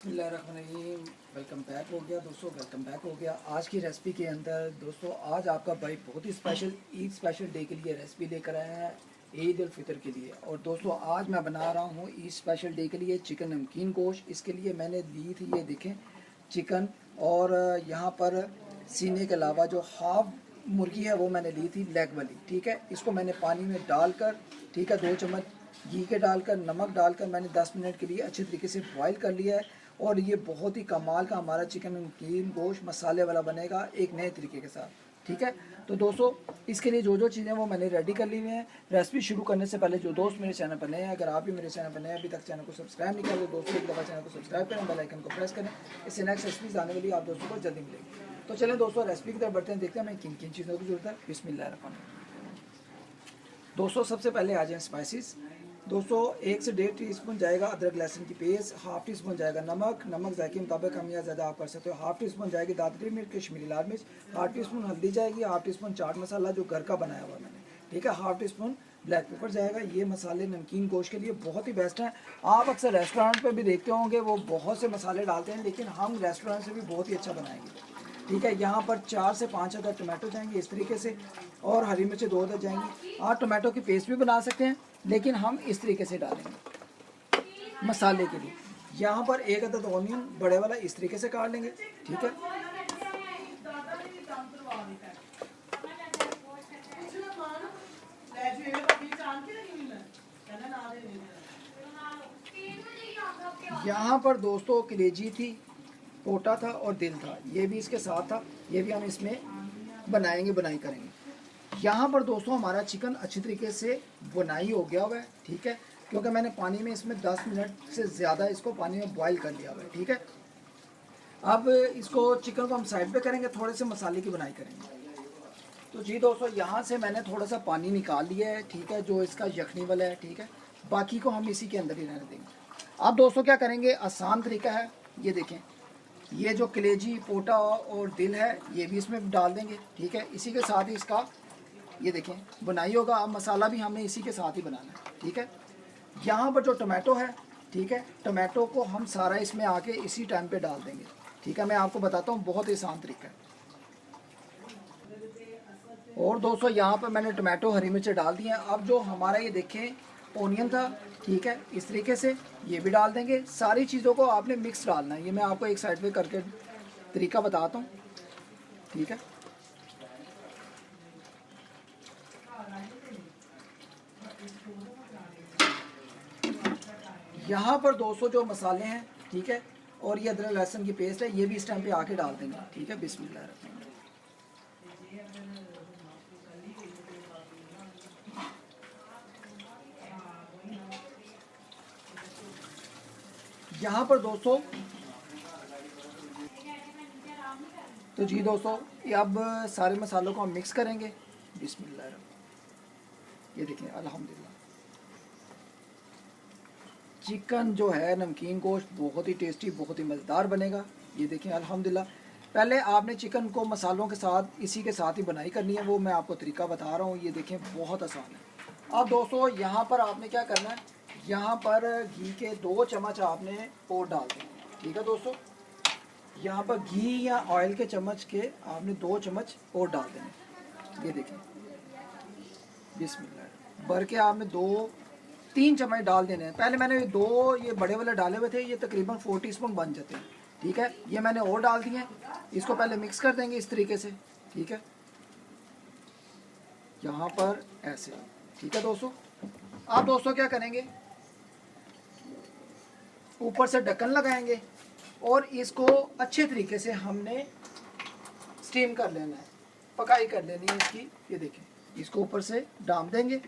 बिस्मिल्लाहिर्रहमानिर्रहीम। Welcome back हो गया दोस्तों, वेलकम बैक हो गया। आज की रेसिपी के अंदर दोस्तों, आज आपका भाई बहुत ही स्पेशल ईद स्पेशल डे के लिए रेसिपी लेकर आया है, ईद उल फितर के लिए। और दोस्तों आज मैं बना रहा हूँ ईद स्पेशल डे के लिए चिकन नमकीन गोश्त। इसके लिए मैंने ली थी, ये देखें, चिकन। और यहाँ पर सीने के अलावा जो हाफ मुर्गी है वो मैंने ली थी लेग वाली, ठीक है। इसको मैंने पानी में डालकर, ठीक है, 2 चम्मच घी के डालकर, नमक डालकर मैंने 10 मिनट के लिए अच्छे तरीके से बॉईल कर लिया है। और ये बहुत ही कमाल का हमारा चिकन नमकीन गोश्त मसाले वाला बनेगा एक नए तरीके के साथ, ठीक है। तो दोस्तों इसके लिए जो जो चीज़ें वो मैंने रेडी कर ली हुई हैं। रेसिपी शुरू करने से पहले जो दोस्त मेरे चैनल पर नए हैं, अगर आप भी मेरे चैनल पर नए अभी तक चैनल को सब्सक्राइब नहीं करें तो दोस्तों एक दफ़ा चैनल को सब्सक्राइब करें, बेल आइकन को प्रेस करें। इससे नेक्स्ट रेसिपीज़ आने वाली आप दोस्तों को जल्दी मिलेगी। तो चलें दोस्तों रेसिपी की तरफ बढ़ते हैं, देखते हैं हमें किन किन चीज़ों की जरूरत है। बिस्मिल्लाहिर्रहमानिर्रहीम। दोस्तों सबसे पहले आ जाएँ स्पाइसेस। दोस्तों 1 से 1.5 टीस्पून जाएगा अदरक लहसुन की पेस्ट, हाफ टी स्पून जाएगा नमक जायके मुताबिक कम या ज़्यादा आप कर सकते हो। हाफ टी स्पून जाएगी दादरी मिर्च कश्मीरी लाल मिर्च, हाफ टी स्पून हल्दी जाएगी, half tea spoon chaat masala जो घर का बनाया हुआ मैंने, ठीक है, half tea spoon black pepper जाएगा। ये मसाले नमकीन गोश्त के लिए बहुत ही बेस्ट हैं। आप अक्सर रेस्टोरेंट पर भी देखते होंगे वो बहुत से मसाले डालते हैं, लेकिन हम रेस्टोरेंट से भी बहुत ही अच्छा बनाएंगे, ठीक है। यहाँ पर 4 से 5 अदर टमाटो जाएंगे इस तरीके से, और हरी मिर्चें 2 अदर जाएंगी। आप टमाटो की पेस्ट भी बना सकते हैं, लेकिन हम इस तरीके से डालेंगे मसाले के लिए। यहाँ पर 1 अदद ऑनियन बड़े वाला इस तरीके से काट लेंगे, ठीक है। यहाँ पर दोस्तों कलेजी थी, पोटा था और दिल था, ये भी इसके साथ था, ये भी हम इसमें बनाई करेंगे। यहाँ पर दोस्तों हमारा चिकन अच्छी तरीके से बुनाई हो गया हुआ है, ठीक है, क्योंकि मैंने पानी में इसमें 10 मिनट से ज़्यादा इसको पानी में बॉईल कर लिया हुआ है, ठीक है। अब इसको चिकन को हम साइड पे करेंगे, थोड़े से मसाले की बुनाई करेंगे। तो जी दोस्तों यहाँ से मैंने थोड़ा सा पानी निकाल लिया है, ठीक है, जो इसका यखनी वाला है, ठीक है। बाकी को हम इसी के अंदर ही रहने देंगे। अब दोस्तों क्या करेंगे, आसान तरीका है, ये देखें, ये जो कलेजी पोटा और दिल है ये भी इसमें डाल देंगे, ठीक है। इसी के साथ ही इसका ये देखें बुनाई होगा। अब मसाला भी हमने इसी के साथ ही बनाना है, ठीक है। यहाँ पर जो टमाटो है, ठीक है, टमाटो को हम सारा इसमें आके इसी टाइम पे डाल देंगे, ठीक है। मैं आपको बताता हूँ, बहुत ही आसान तरीका है। और दोस्तों यहाँ पर मैंने टमाटो हरी मिर्चें डाल दी हैं। अब जो हमारा ये देखें ओनियन था, ठीक है, इस तरीके से ये भी डाल देंगे। सारी चीज़ों को आपने मिक्स डालना है, ये मैं आपको एक साइड पे करके तरीका बताता हूँ, ठीक है। यहाँ पर दोस्तों जो मसाले हैं, ठीक है, और ये अदरक लहसुन की पेस्ट है, ये भी इस टाइम पे आके डाल देंगे, ठीक है। बिस्मिल्लाह। यहाँ पर दोस्तों तो जी दोस्तों ये अब सारे मसालों को हम मिक्स करेंगे। बिस्मिल्लाह। ये देखें अल्हम्दुलिल्लाह, चिकन जो है नमकीन गोश्त बहुत ही टेस्टी, बहुत ही मज़ेदार बनेगा। ये देखें अल्हम्दुलिल्लाह। पहले आपने चिकन को मसालों के साथ इसी के साथ ही बनाई करनी है, वो मैं आपको तरीका बता रहा हूँ। ये देखें बहुत आसान है। अब दोस्तों यहाँ पर आपने क्या करना है, यहाँ पर घी के 2 चम्मच आपने और डाल दें, ठीक है दोस्तों। यहाँ पर घी या ऑयल के चम्मच के आपने 2 चम्मच और डाल देने। ये देखें बिस्मिल्लाह, भर के आपने 2-3 चम्मच डाल देने हैं। पहले मैंने 2 ये बड़े वाले डाले हुए थे, ये तकरीबन 4 टीस्पून बन जाते हैं, ठीक है। ये मैंने और डाल दिए हैं। इसको पहले मिक्स कर देंगे इस तरीके से, ठीक है, यहाँ पर ऐसे, ठीक है दोस्तों। आप दोस्तों क्या करेंगे, ऊपर से ढक्कन लगाएंगे और इसको अच्छे तरीके से हमने स्टीम कर लेना है, पकाई कर लेनी है इसकी। ये देखें, इसको ऊपर से डाल देंगे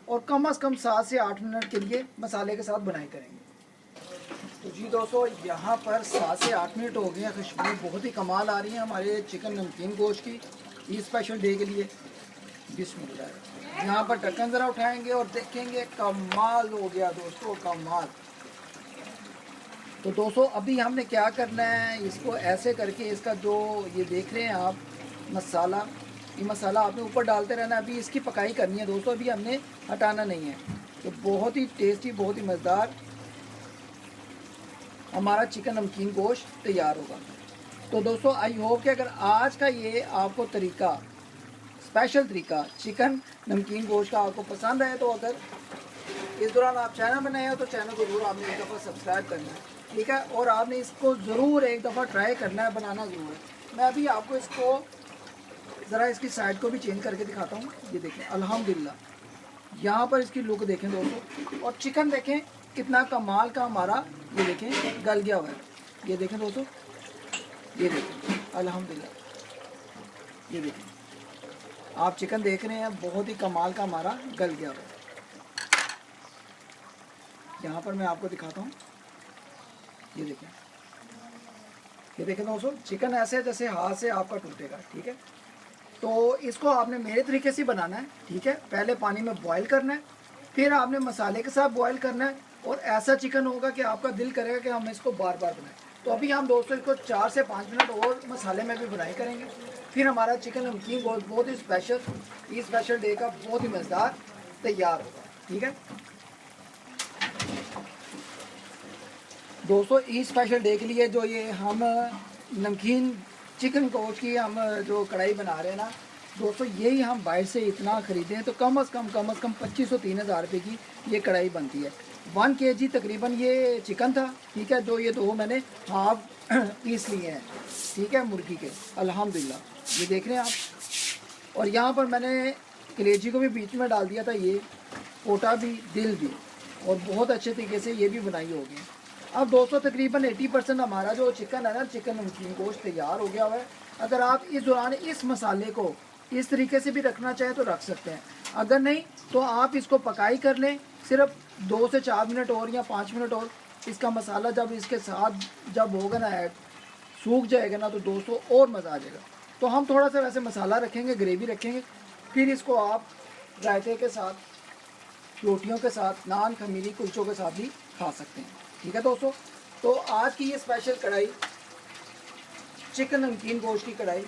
और कम से कम 7 से 8 मिनट के लिए मसाले के साथ बनाई करेंगे। तो जी दोस्तों यहाँ पर 7 से 8 मिनट हो गए हैं। खुशबू बहुत ही कमाल आ रही है हमारे चिकन नमकीन गोश्त की ईद स्पेशल डे के लिए। बिस्मिल्लाह। यहाँ पर ढक्कन ज़रा उठाएंगे और देखेंगे, कमाल हो गया दोस्तों, कमाल। तो दोस्तों अभी हमने क्या करना है, इसको ऐसे करके इसका जो ये देख रहे हैं आप मसाला, ये मसाला आपने ऊपर डालते रहना। अभी इसकी पकाई करनी है दोस्तों, अभी हमने हटाना नहीं है। तो बहुत ही टेस्टी, बहुत ही मज़ेदार हमारा चिकन नमकीन गोश्त तैयार होगा। तो दोस्तों आई होप कि अगर आज का ये आपको तरीका, स्पेशल तरीका चिकन नमकीन गोश्त का आपको पसंद आए, तो अगर इस दौरान आप चैनल में नए हो तो चैनल को ज़रूर आपने एक दफ़ा सब्सक्राइब करना है, ठीक है। और आपने इसको ज़रूर एक दफ़ा ट्राई करना है, बनाना ज़रूर है। मैं अभी आपको इसको ज़रा इसकी साइड को भी चेंज करके दिखाता हूँ। ये देखें अल्हम्दुलिल्लाह, यहाँ पर इसकी लुक देखें दोस्तों, और चिकन देखें कितना कमाल का हमारा, ये देखें गल गया हुआ है। ये देखें दोस्तों, ये देखें अल्हम्दुलिल्लाह, ये देखें आप चिकन देख रहे हैं, बहुत ही कमाल का हमारा गल गया हुआ है। यहाँ पर मैं आपको दिखाता हूँ, ये देखें दोस्तों, चिकन ऐसे जैसे हाथ से आपका टूटेगा, ठीक है। तो इसको आपने मेरे तरीके से बनाना है, ठीक है। पहले पानी में बॉईल करना है, फिर आपने मसाले के साथ बॉईल करना है, और ऐसा चिकन होगा कि आपका दिल करेगा कि हम इसको बार बार बनाएं। तो अभी हम दोस्तों इसको 4 से 5 मिनट और मसाले में भी बनाई करेंगे, फिर हमारा चिकन नमकीन गोश्त बहुत ही स्पेशल डे का बहुत ही मज़ेदार तैयार होगा, ठीक है दोस्तों। इस स्पेशल डे के लिए जो ये हम नमकीन चिकन गोश्त की हम जो कढ़ाई बना रहे हैं ना दोस्तों, यही हम बाहर से इतना ख़रीदे हैं तो कम से कम 2500-3000 रुपये की ये कढ़ाई बनती है। 1 kg तकरीबन ये चिकन था, ठीक है, जो ये दो मैंने हाफ पीस लिए हैं, ठीक है, मुर्गी के अल्हम्दुलिल्लाह, ये देख रहे हैं आप। और यहाँ पर मैंने कलेजी को भी बीच में डाल दिया था, ये पोटा भी, दिल भी, और बहुत अच्छे तरीके से ये भी बनाई होगी। अब दोस्तों तकरीबन 80% हमारा जो चिकन है ना, चिकन नमकीन गोश्त तैयार हो गया हुआ है। अगर आप इस दौरान इस मसाले को इस तरीके से भी रखना चाहें तो रख सकते हैं, अगर नहीं तो आप इसको पकाई कर लें, सिर्फ 2 से 4 मिनट और या 5 मिनट और। इसका मसाला जब इसके साथ जब होगा ना ऐड, सूख जाएगा ना, तो दोस्तों और मज़ा आ जाएगा। तो हम थोड़ा सा वैसे मसाला रखेंगे, ग्रेवी रखेंगे, फिर इसको आप रायते के साथ, रोटियों के साथ, नान, खमीरी, कुलचों के साथ भी खा सकते हैं, ठीक है दोस्तों। तो आज की ये स्पेशल कढ़ाई, चिकन नमकीन गोश्त की कढ़ाई,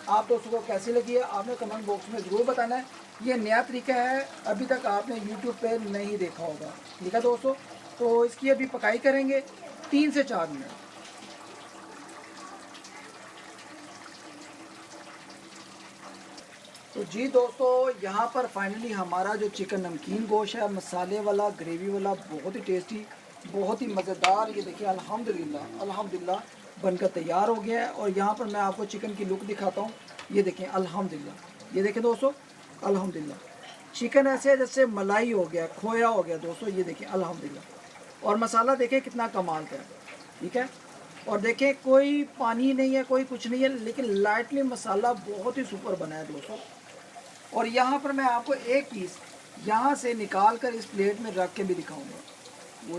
आप दोस्तों को कैसी लगी है आपने कमेंट बॉक्स में ज़रूर बताना है। ये नया तरीका है, अभी तक आपने यूट्यूब पे नहीं देखा होगा, ठीक है दोस्तों। तो इसकी अभी पकाई करेंगे 3 से 4 मिनट। तो जी दोस्तों, यहाँ पर फाइनली हमारा जो चिकन नमकीन गोश्त है, मसाले वाला, ग्रेवी वाला, बहुत ही टेस्टी, बहुत ही मज़ेदार, ये देखिए अल्हम्दुलिल्लाह बनकर तैयार हो गया है। और यहाँ पर मैं आपको चिकन की लुक दिखाता हूँ, ये देखें अल्हम्दुलिल्लाह, ये देखें दोस्तों अल्हम्दुलिल्लाह, चिकन ऐसे जैसे मलाई हो गया, खोया हो गया दोस्तों, ये देखें अल्हम्दुलिल्लाह। और मसाला देखें कितना कमाल का है, ठीक है। और देखें कोई पानी नहीं है, कोई कुछ नहीं है, लेकिन लाइटली मसाला बहुत ही सुपर बना है दोस्तों। और यहाँ पर मैं आपको एक पीस यहाँ से निकाल कर इस प्लेट में रख के भी दिखाऊंगा, वो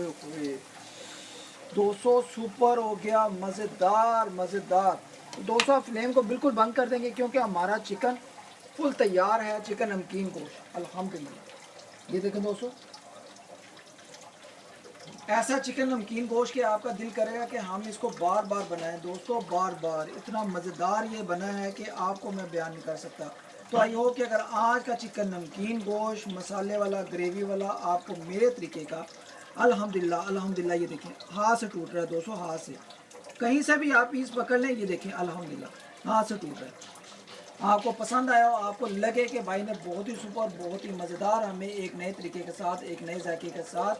दोस्तों सुपर हो गया, मज़ेदार। दोस्तों फ्लेम को बिल्कुल बंद कर देंगे क्योंकि हमारा चिकन फुल तैयार है, चिकन नमकीन गोश्त अल्हम्दुलिल्लाह। ये देखें दोस्तों, ऐसा चिकन नमकीन गोश्त के आपका दिल करेगा कि हम इसको बार बार बनाएं दोस्तों, बार। इतना मज़ेदार ये बना है कि आपको मैं बयान नहीं कर सकता। तो आई होप कि अगर आज का चिकन नमकीन गोश्त मसाले वाला, ग्रेवी वाला आपको मेरे तरीके का अल्हम्दुलिल्लाह, ये देखें हाथ से टूट रहा है दोस्तों, हाथ से कहीं से भी आप पीस पकड़ लें, ये देखें अल्हम्दुलिल्लाह हाथ से टूट रहा है। आपको पसंद आया हो, आपको लगे कि भाई ने बहुत ही सुपर, बहुत ही मज़ेदार हमें एक नए तरीके के साथ, एक नए जायके के साथ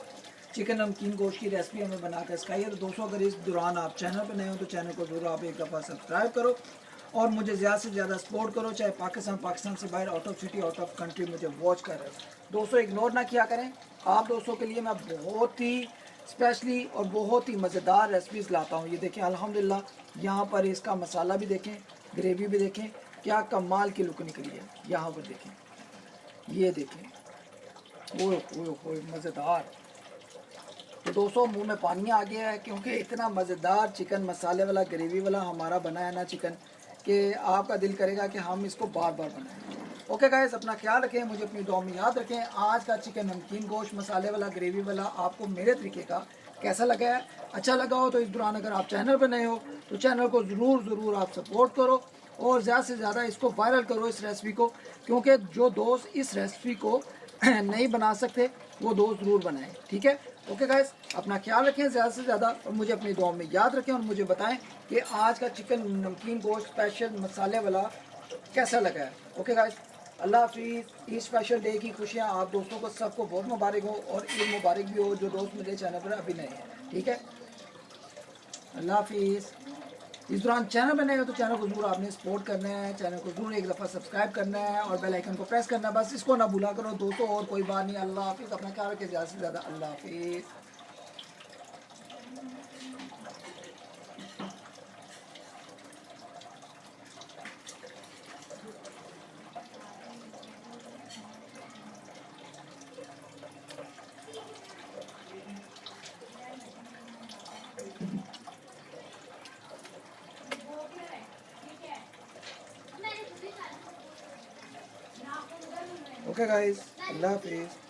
चिकन नमकीन गोश्त की रेसिपी हमें बना कर सिखाई है। तो दोस्तों अगर इस दौरान आप चैनल पर नए हो तो चैनल को ज़रूर आप एक दफ़ा सब्सक्राइब करो और मुझे ज़्यादा से ज़्यादा सपोर्ट करो, चाहे पाकिस्तान से बाहर, out of city, out of country मुझे वॉच कर रहे हो दोस्तों, इग्नोर ना किया करें। आप दोस्तों के लिए मैं बहुत ही स्पेशली और बहुत ही मज़ेदार रेसिपीज़ लाता हूँ। ये देखें अल्हम्दुलिल्लाह, यहाँ पर इसका मसाला भी देखें, ग्रेवी भी देखें, क्या कमाल की लुक निकली है। यहाँ पर देखें, ये देखें, ओए मज़ेदार। तो दोस्तों मुंह में पानी आ गया है क्योंकि इतना मज़ेदार चिकन मसाले वाला, ग्रेवी वाला हमारा बना है ना चिकन, कि आपका दिल करेगा कि हम इसको बार बार बनाएं। ओके गाइस, अपना ख्याल रखें, मुझे अपनी दुआ में याद रखें। आज का चिकन नमकीन गोश्त मसाले वाला, ग्रेवी वाला आपको मेरे तरीके का कैसा लगा है? अच्छा लगा हो तो इस दौरान अगर आप चैनल पर नए हो तो चैनल को ज़रूर आप सपोर्ट करो और ज़्यादा से ज़्यादा इसको वायरल करो, इस रेसिपी को, क्योंकि जो दोस्त इस रेसिपी को नहीं बना सकते वो दोस्त ज़रूर बनाएं, ठीक है। ओके गाइस, अपना ख्याल रखें ज़्यादा से ज़्यादा और मुझे अपनी दुआ में याद रखें और मुझे बताएं कि आज का चिकन नमकीन गोश्त स्पेशल मसाले वाला कैसा लगा है। ओके गाइस, अल्लाह हाफिज़। ईद स्पेशल डे की खुशियाँ आप दोस्तों को सबको बहुत मुबारक हो और ईद मुबारक भी हो जो दोस्त मेरे चैनल पर अभी नए हैं, ठीक है। अल्लाह हाफिज़। इस दौरान चैनल बनाए हो तो चैनल को जरूर आपने सपोर्ट करना है, चैनल को जरूर एक दफ़ा सब्सक्राइब करना है और बेल आइकन को प्रेस करना है, बस इसको ना भूला करो दोस्तों। और कोई बात नहीं। अल्लाह हाफिज़। अपना ख्याल रखें ज़्यादा से ज़्यादा। अल्लाह हाफिज़। ओके गाइस, अल्लाह हाफिज़।